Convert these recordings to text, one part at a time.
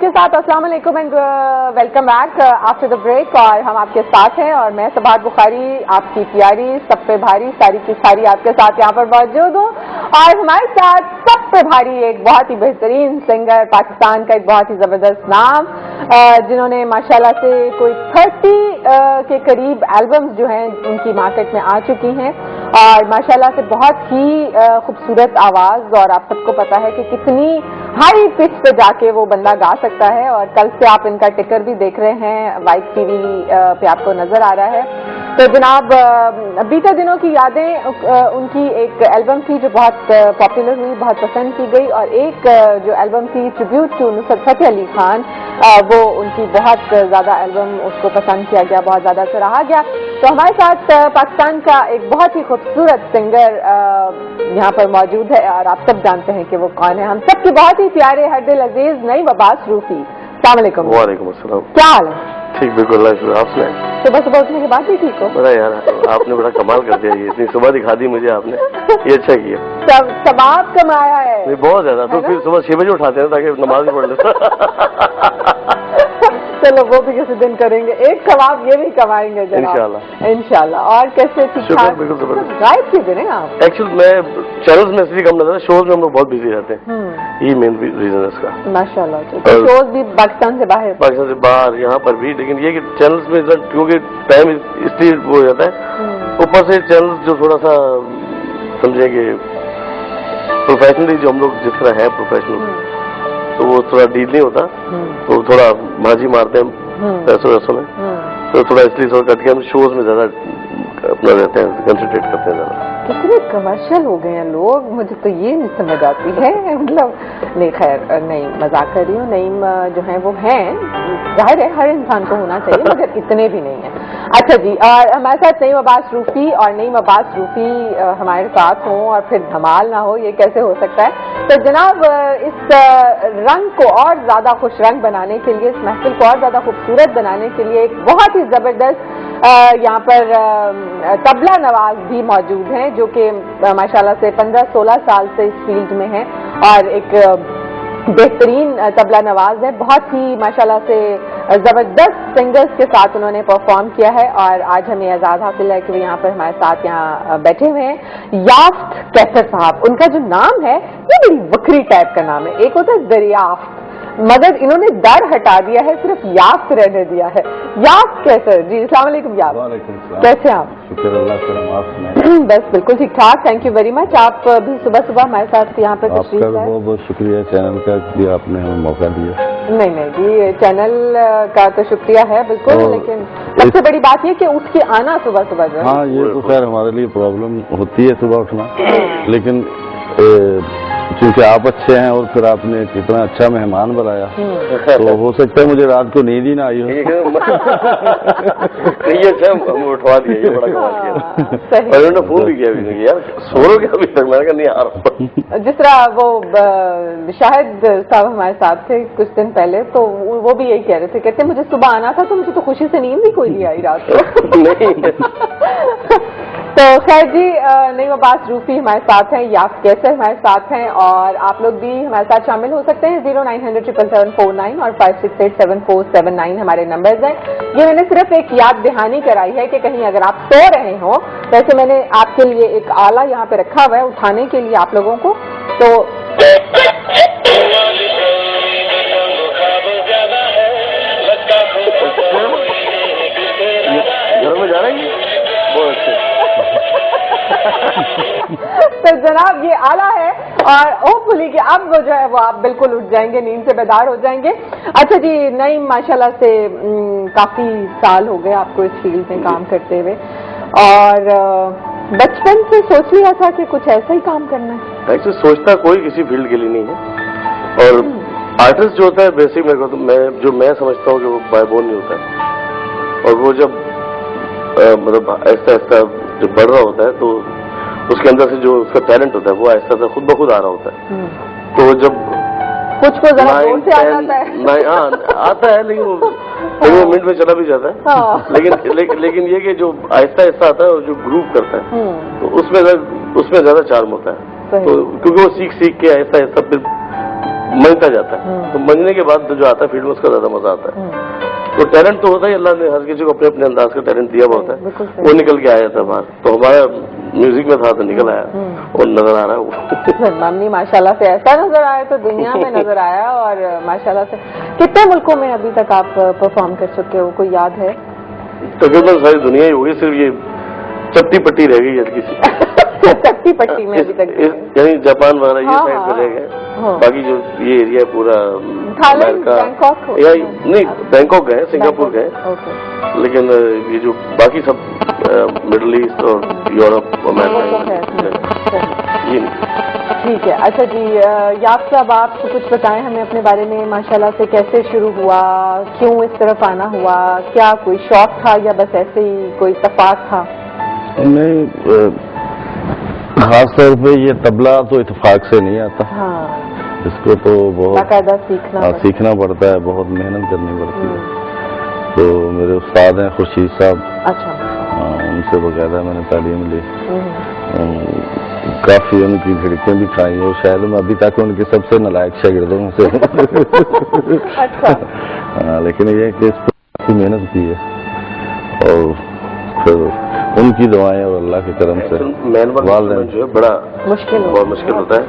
के साथ अस्सलाम वालेकुम and welcome back after the break. और हम आपके साथ हैं और मैं सबात बुखारी, आपकी प्यारी, सब पे भारी, सारी की सारी आपके साथ यहाँ पर मौजूद हूँ। और हमारे साथ सब पे भारी एक बहुत ही बेहतरीन सिंगर, पाकिस्तान का एक बहुत ही जबरदस्त नाम, जिन्होंने माशाल्लाह से कोई 30 के करीब एल्बम्स जो हैं उनकी मार्केट में आ चुकी हैं और माशाल्लाह से बहुत ही खूबसूरत आवाज़। और आप सबको पता है कि कितनी हाई पिच पे जाके वो बंदा गा सकता है। और कल से आप इनका टिकर भी देख रहे हैं, वाइट टीवी पे आपको नजर आ रहा है। तो जनाब, बीते दिनों की यादें उनकी एक एल्बम थी जो बहुत पॉपुलर हुई, बहुत पसंद की गई। और एक जो एल्बम थी ट्रिब्यूट टू नुसरत फतेह अली खान, वो उनकी बहुत ज़्यादा एल्बम, उसको पसंद किया गया, बहुत ज़्यादा सराहा गया। तो हमारे साथ पाकिस्तान का एक बहुत ही खूबसूरत सिंगर यहाँ पर मौजूद है और आप सब जानते हैं कि वो कौन है। हम सबके बहुत ही प्यारे हर दिल अजीज नईम अब्बास रूफी। अस्सलाम वालेकुम। वालेकुम अस्सलाम। क्या हाल है? ठीक, बिल्कुल। आप सुनाए? सुबह सुबह उठने के बाद भी ठीक हो? बड़ा यार, आपने बड़ा कमाल कर दिया। ये इतनी सुबह दिखा दी मुझे आपने, ये अच्छा किया। सवाब कमाया है। नहीं, बहुत ज्यादा। तो फिर सुबह 6 बजे उठाते हैं ताकि नमाज भी पढ़ ले। चलो वो भी किसी दिन करेंगे, एक कबाब ये भी कमाएंगे इंशाल्लाह। इंशाल्लाह। और कैसे? ठीक ठाक? बिल्कुल जबरदस्त। गायब किस दिन है आप? एक्चुअली मैं चैनल्स में इसलिए कम नजर है, शोज में हम लोग बहुत बिजी रहते हैं, ये मेन रीजन है इसका। माशाल्लाह। तो शोज भी पाकिस्तान से बाहर, यहाँ पर भी। लेकिन ये कि चैनल्स में क्योंकि टाइम इसलिए वो हो जाता है, ऊपर से चैनल्स जो थोड़ा सा समझेंगे प्रोफेशनली, जो हम लोग जिस तरह है प्रोफेशनल, तो वो थोड़ा डील नहीं होता, तो थोड़ा भाजी मारते हैं पैसों वैसों में, तो थोड़ा इसलिए थोड़ा कट के हम शोज में ज्यादा अपना रहते हैं, कंसंट्रेट करते हैं ज्यादा। कितने कमर्शियल हो गए हैं लोग, मुझे तो ये नहीं समझ आती है। मतलब नहीं, खैर नहीं, मजाक कर रही हूँ। नईम जो है वो हैं, जाहिर है हर इंसान को होना चाहिए, मगर इतने भी नहीं है। अच्छा जी, और हमारे साथ नईम अब्बास रूफी, और नईम अब्बास रूफी हमारे साथ हों और फिर धमाल ना हो, ये कैसे हो सकता है? तो जनाब, इस रंग को और ज्यादा खुश रंग बनाने के लिए, इस महफिल को और ज्यादा खूबसूरत बनाने के लिए एक बहुत ही जबरदस्त यहाँ पर तबला नवाज भी मौजूद हैं, जो कि माशाल्लाह से 15-16 साल से इस फील्ड में हैं और एक बेहतरीन तबला नवाज है। बहुत ही माशाल्लाह से जबरदस्त सिंगर्स के साथ उन्होंने परफॉर्म किया है और आज हमें एजाज हासिल है कि वो यहाँ पर हमारे साथ यहाँ बैठे हुए हैं। याफ्त कैसर साहब, उनका जो नाम है ये बड़ी वक्री टाइप का नाम है। एक होता है दरियाफ्त, मगर इन्होंने दर हटा दिया है, सिर्फ याफ्त रहने दिया है। याफ्त कैसर जी, अस्सलाम वालेकुम। याफ्त, कैसे आप? शुक्र अल्लाह का, आप सुनाएं? बस बिल्कुल ठीक ठाक, थैंक यू वेरी मच। आप भी सुबह सुबह हमारे साथ यहाँ पर तशरीफ लाए। बहुत बहुत शुक्रिया चैनल का कि आपने हमें मौका दिया। नहीं जी, चैनल का तो शुक्रिया है बिल्कुल, लेकिन सबसे बड़ी बात ये कि उठ के आना सुबह सुबह जो है। हाँ, ये तो खैर हमारे लिए प्रॉब्लम होती है सुबह उठना, लेकिन चूंकि आप अच्छे हैं और फिर आपने कितना अच्छा मेहमान बनाया, तो हो सकता है मुझे रात को नींद ही ना आई हो। ये अच्छा हम उठवा दिया, ये बड़ा कमाल किया। और उन्होंने फोन भी किया अभी, यार सोओगे अभी तक? मैंने कहा नहीं आ रहा। जिस तरह वो शाहिद साहब हमारे साथ थे कुछ दिन पहले, तो वो भी यही कह रहे थे, कहते मुझे सुबह आना था, तो मुझे तो खुशी से नींद भी कोई नहीं आई रात को। नहीं। तो खैर जी, नईम अब्बास रूफी हमारे साथ हैं, याफ्त कैसर हमारे साथ हैं, और आप लोग भी हमारे साथ शामिल हो सकते हैं। 0900-777-49 और 568-7479 हमारे नंबर्स हैं। ये मैंने सिर्फ एक याद दहानी कराई है कि कहीं अगर आप सो रहे हो, वैसे मैंने आपके लिए एक आला यहाँ पे रखा हुआ है उठाने के लिए आप लोगों को। तो घर में जा रहे हैं, बहुत अच्छे। तो जनाब ये आला है और होपफुली कि अब वो जो है वो आप बिल्कुल उठ जाएंगे, नींद से बेदार हो जाएंगे। अच्छा जी, नईम माशाल्लाह से काफी साल हो गए आपको इस फील्ड में काम करते हुए, और बचपन से सोच लिया था कि कुछ ऐसा ही काम करना है? एक्चुअली सोचता कोई किसी फील्ड के लिए नहीं है, और आर्टिस्ट जो होता है बेसिक मेरे को तो मैं समझता हूँ कि वो बाय बोर्न नहीं होता है, और वो जब मतलब ऐसा ऐसा जो बढ़ रहा होता है तो उसके अंदर से जो उसका टैलेंट होता है वो ऐसा ऐसा खुद ब खुद आ रहा होता है। तो जब कुछ को जरा जोर से आ जाता है, आता है, लेकिन वो मिनट में चला भी जाता है। हाँ। लेकिन ये कि जो आहिस्ता आहिस्ता आता है और जो ग्रूव करता है, तो उसमें ज्यादा चार्म होता है। तो क्योंकि वो सीख सीख के आहिस्ता आहिस्ता फिर मंजता जाता है। तो मंजने के बाद जो आता है फील्ड में उसका ज्यादा मजा आता है। तो टैलेंट तो होता है, अल्लाह ने हर किसी को अपने अपने अंदाज का टैलेंट दिया हुआ होता है, वो निकल के आया था बाहर। तो हमारा म्यूजिक में था तो निकल आया और नजर आ रहा है वो। मम्मी माशाल्लाह से ऐसा नजर आया तो दुनिया में नजर आया। और माशाल्लाह से कितने मुल्कों में अभी तक आप परफॉर्म कर चुके हो, कोई याद है? तकरीबन सारी दुनिया ही होगी, सिर्फ ये चट्टी पट्टी रह गई हल्की सी। चट्टी पट्टी में अभी तक यानी जापान वगैरह ये साइड पे रह गए। बाकी जो ये एरिया है पूरा थाईलैंड, बैंकॉक या नहीं, बैंकॉक गए, सिंगापुर गए, लेकिन ये जो बाकी सब मिडिल ईस्ट और यूरोप, अमेरिका ये नहीं। ठीक है। अच्छा जी, याब साहब आप कुछ बताएं हमें अपने बारे में, माशाल्लाह से कैसे शुरू हुआ, क्यों इस तरफ आना हुआ, क्या कोई शौक था या बस ऐसे ही कोई इत्तेफाक था? नहीं, खास तौर पे ये तबला तो इत्तेफाक से नहीं आता। हाँ, इसको तो बहुत बाकायदा सीखना पड़ता है, बहुत मेहनत करनी पड़ती है। तो मेरे उस्ताद हैं खुर्शीद साहब। अच्छा। उनसे बाकायदा मैंने तालीम ली, काफी उनकी झिड़कें भी खाई और शायद मैं अभी तक उनके सबसे नालायक शागिर्दों में से। अच्छा। लेकिन ये कि इस पर काफी मेहनत की है और फिर उनकी दुआएं और अल्लाह के करम से वालिदैन जो है बड़ा बहुत मुश्किल होता है।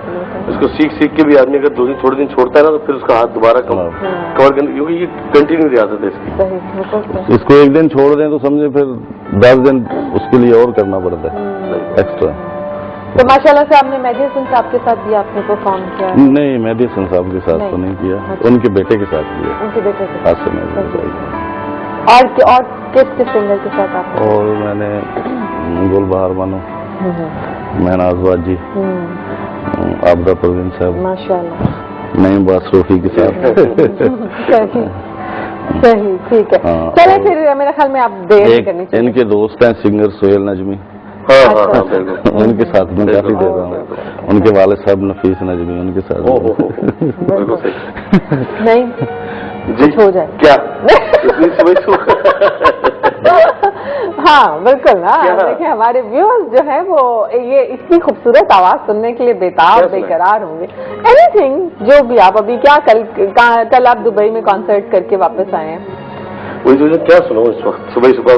इसको सीख सीख के भी आदमी अगर 2 दिन थोड़े दिन छोड़ता है ना तो फिर उसका हाथ दोबारा कवर करने, क्योंकि ये कंटिन्यू रियासत है इसकी। इसको एक दिन छोड़ दें तो समझे फिर 10 दिन उसके लिए और करना पड़ता है एक्स्ट्रा। तो माशाल्लाह से आपने मेहदी हसन साहब के साथ भी आपने परफॉर्म किया? नहीं, मेहदी हसन साहब के साथ तो नहीं किया। अच्छा। उनके बेटे के साथ किया। उनके बेटे के साथ से मैं और किस सिंगर के साथ आप? और मैंने गुलबहार बानो, महनाज वाजी, आबदा परवीन साहब, माशाल्लाह, नईम बासरोफी के साथ। सही, ठीक है। चले फिर मेरे ख्याल में आप देर करनी चाहिए। इनके दोस्त हैं सिंगर सोहेल नजमी, उनके साथ में काफी दे रहा हूँ। उनके वाले साहब नफीस नजमी, उनके साथ नहीं कुछ हो जाए क्या? हाँ बिल्कुल ना। देखिए हमारे व्यूअर्स जो है वो ये इतनी खूबसूरत आवाज सुनने के लिए बेताब बेकरार होंगे। एनीथिंग जो भी आप अभी क्या कल आप दुबई में कॉन्सर्ट करके वापस आए हैं? वही तो क्या सुनो इस वक्त, सुबह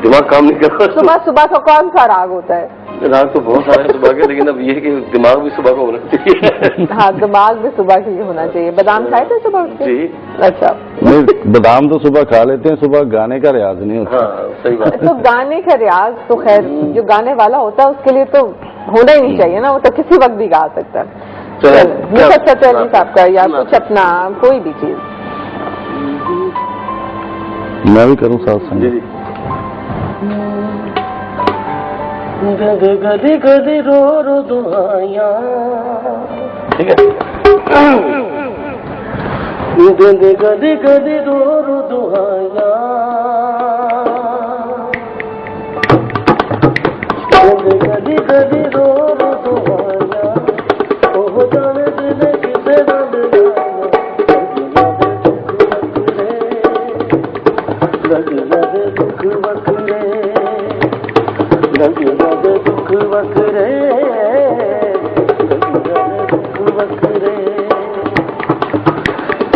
दिमाग काम नहीं कर रहा। सुबह का कौन सा राग होता है? राग तो बहुत सारे सुबह के, लेकिन अब ये कि दिमाग भी सुबह का होना चाहिए। हाँ, दिमाग भी सुबह के लिए होना चाहिए। बादाम खाए थे सुबह उठ के? जी। अच्छा। नहीं, बादाम तो सुबह खा लेते हैं, सुबह गाने का रियाज नहीं होता। हाँ, सही बात। तो गाने का रियाज तो खैर जो गाने वाला होता है उसके लिए तो होना ही नहीं चाहिए ना, वो तो किसी वक्त भी गा सकता है। नुसरत फतेह अली साहब का या कुछ अपना कोई भी चीज मैं भी करूँ साथ संग। गदी गदी रो रो दुआया, ठीक है। गदी गदी रो रो दुआया, गदी गदी रो रो दुआया, ओ जाने दिल किसे रंग लगे दुख वखरे, लगे दुख वखरे, दुख वखरे।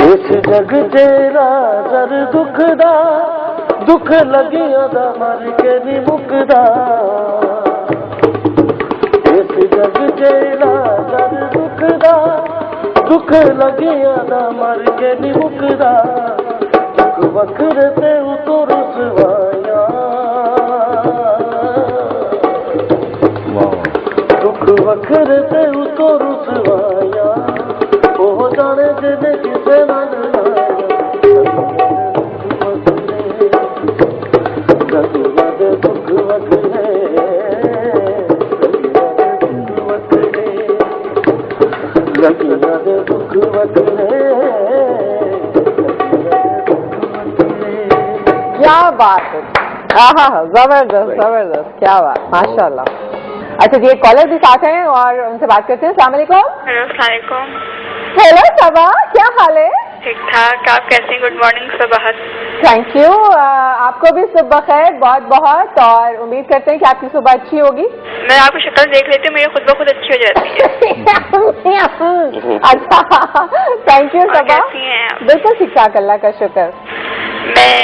इस जग तेरा सर दुख दा, दुख लगिया दा मर के नी मुकदा। इस जग तेरा सर दुख दा, दुख लगिया दा मर के नी मुकदा। दुख वखरे ते उतर सवाया, दुख वखरे ते उतर सवाया, ओ जाने जिने किसे मन लाया। दुख वखरे, लगिया दे दुख वखरे। क्या बात है, हाँ जबरदस्त जबरदस्त, क्या बात, माशाल्लाह। अच्छा जी, एक कॉलर भी साथ हैं और उनसे बात करते हैं। अस्सलाम वालेकुम। हेलो, अस्सलाम वालेकुम। हेलो सबा, क्या हाल है? ठीक ठाक, आप कैसे हैं? Good morning Sabahat. Thank you, आपको भी सुबह खैर बहुत बहुत, और उम्मीद करते हैं कि आपकी सुबह अच्छी होगी। मैं आपकी शक्ल देख लेती हूँ, मेरी खुद ब खुद अच्छी हो जाती है। अच्छा, थैंक यू और सबा। कैसी हैं आप? बिल्कुल ठीक ठाक, अल्लाह का शुक्र। मैं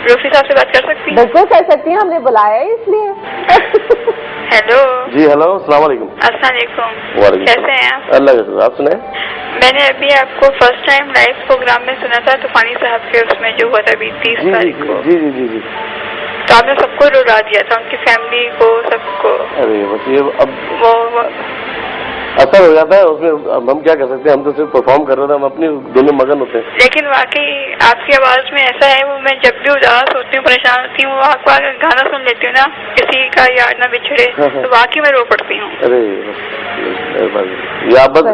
रूफी साहब से बात कर सकती हूँ? बिल्कुल कर सकती हैं, हमने बुलाया है इसलिए। हेलो। जी हेलो, अस्सलाम वालेकुम। अस्सलाम वालेकुम। वालेकुम। कैसे हैं आप? अल्लाह का शुक्र, आप सुनाए? मैंने अभी आपको फर्स्ट टाइम लाइव प्रोग्राम में सुना था, तूफानी साहब के उसमें जो हुआ था अभी 30 जी जी तारीख को। जी जी जी जी। तो आपने सबको रुला दिया था, उनकी फैमिली को, सबको। अरे बस ये अब वो असर हो जाता है उसमें, अब हम क्या कर सकते हैं, हम तो सिर्फ परफॉर्म कर रहे थे, हम अपनी दुनिया में मगन होते हैं। लेकिन वाकई आपकी आवाज में ऐसा है, वो मैं जब भी उदास होती हूँ, परेशान होती हूँ, आपको आगे गाना सुन लेती हूँ ना, किसी का यार ना बिछड़े, तो वाकई मैं रो पड़ती हूँ। अरे बस ये आप बस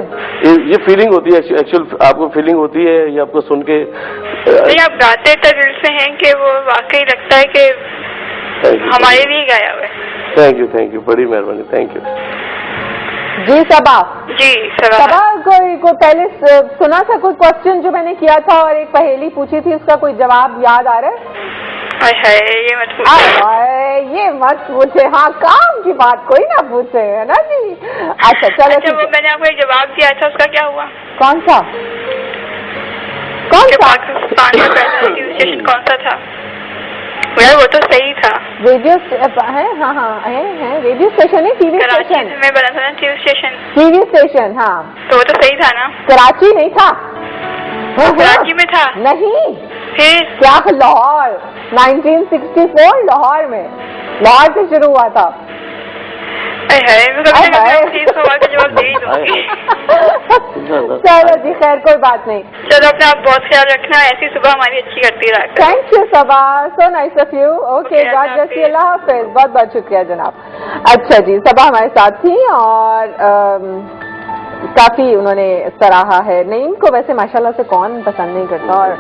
ये फीलिंग होती है, एक्चुअल आपको फीलिंग होती है, ये आपको सुन के नहीं, आप गाते इतना दिल से हैं कि वो वाकई लगता है कि हमारे लिए गाया हुआ है। थैंक यू, बड़ी मेहरबानी, थैंक यू। जी सबा। जी सबा, कोई पहले सुना था कोई क्वेश्चन जो मैंने किया था और एक पहेली पूछी थी, उसका कोई जवाब याद आ रहा है? है ये मत पूछिए। ये मत पूछे, हाँ काम की बात कोई ना पूछे, है ना जी। अच्छा चलो। अच्छा, वो मैंने आपको एक जवाब दिया था, उसका क्या हुआ? कौन सा? पाकिस्तान में पहला रेडियो स्टेशन कौन सा था? यार वो तो सही था। रेडियो है, हाँ हाँ है रेडियो स्टेशन है, टीवी कराची स्टेशन में बना था ना टीवी स्टेशन। टीवी स्टेशन, हाँ। तो वो तो सही था ना? कराची नहीं था। कराची में था? नहीं, फिर क्या लाहौर, 1964 लाहौर में, लाहौर से शुरू हुआ था। इस सवाल का जवाब दे ही दूंगी। चलो जी, खैर कोई बात नहीं। चलो अपना आप बहुत ख्याल रखना, ऐसी सुबह हमारी अच्छी करती रहा। Thank you Saba, so nice of you. Okay, God bless you, अल्लाह हाफिज। बहुत बहुत शुक्रिया जनाब। अच्छा जी, सबा हमारे साथ थी और काफी उन्होंने सराहा है। नईम को वैसे माशाल्लाह से कौन पसंद नहीं करता, और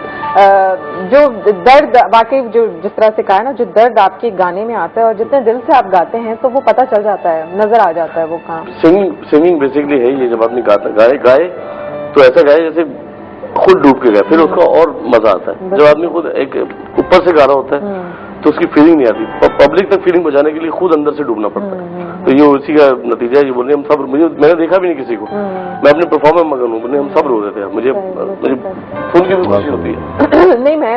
जो दर्द वाकई जो जिस तरह से कहा है ना, जो दर्द आपके गाने में आता है और जितने दिल से आप गाते हैं तो वो पता चल जाता है, नजर आ जाता है वो काम। सिंगिंग बेसिकली है ये, जब आदमी गाए तो ऐसा गाए जैसे खुद डूब के गाए, फिर उसका और मजा आता है। जब आदमी खुद एक ऊपर से गा रहा होता है तो उसकी फीलिंग नहीं आती, पब्लिक तक फीलिंग पहुंचाने के लिए खुद अंदर से डूबना पड़ता है। तो ये उसी का नतीजा है। ये बोल रहे हम सब, मैंने देखा भी नहीं किसी को, मैं अपने परफॉर्मेंस मगन हूँ, बोले हम सब रो रहे थे। मुझे सुन के भी खुशी होती है। नहीं, मैं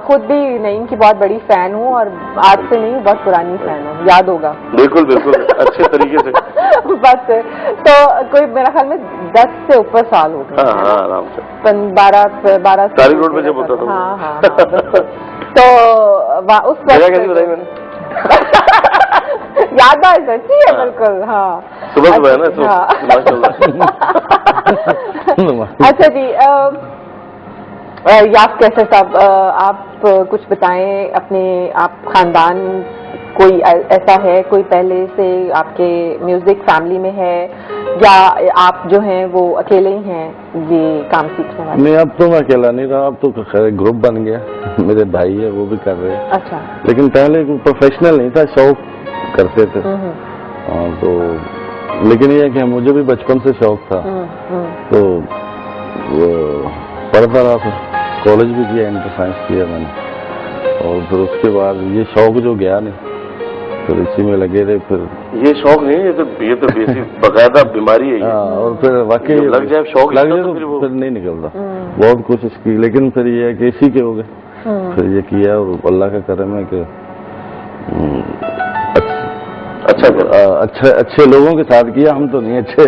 खुद भी नईम की बहुत बड़ी फैन हूँ, और आज से नहीं, बहुत पुरानी फैन हूँ, याद होगा। बिल्कुल बिल्कुल, अच्छे तरीके से। बस तो कोई मेरा ख्याल में 10 से ऊपर साल हो गए। हाँ आराम से 12 तारिक रोड में जब होता था। हाँ तो उस जगह कैसी बताई मैंने? याददाश्त अच्छी है बिल्कुल। हाँ, सुबह है ना, अच्छा जी, याद कैसे साहब, आप कुछ बताएं अपने, आप खानदान कोई ऐसा है, कोई पहले से आपके म्यूजिक फैमिली में है, या आप जो हैं वो अकेले ही हैं ये काम सीखने वाले? नहीं, अब तो मैं अकेला नहीं रहा, अब तो खैर ग्रुप बन गया। मेरे भाई है, वो भी कर रहे हैं। अच्छा। लेकिन पहले प्रोफेशनल नहीं था, शौक करते थे। तो लेकिन ये है कि मुझे भी बचपन से शौक था, तो पढ़ता रहा था, कॉलेज भी किया, इंटर साइंस किया मैंने, और फिर उसके बाद ये शौक जो गया नहीं, फिर इसी में लगे रहे। फिर ये शौक नहीं, ये तो बेसिक बकायदा बीमारी है। हाँ, और फिर वाकई लग जाए शौक, लग जाए तो फिर नहीं निकलता। बहुत कोशिश की, लेकिन फिर ये है कि इसी के हो गए। फिर ये किया, और अल्लाह का करम है कि अच्छे लोगों के साथ किया, हम तो नहीं अच्छे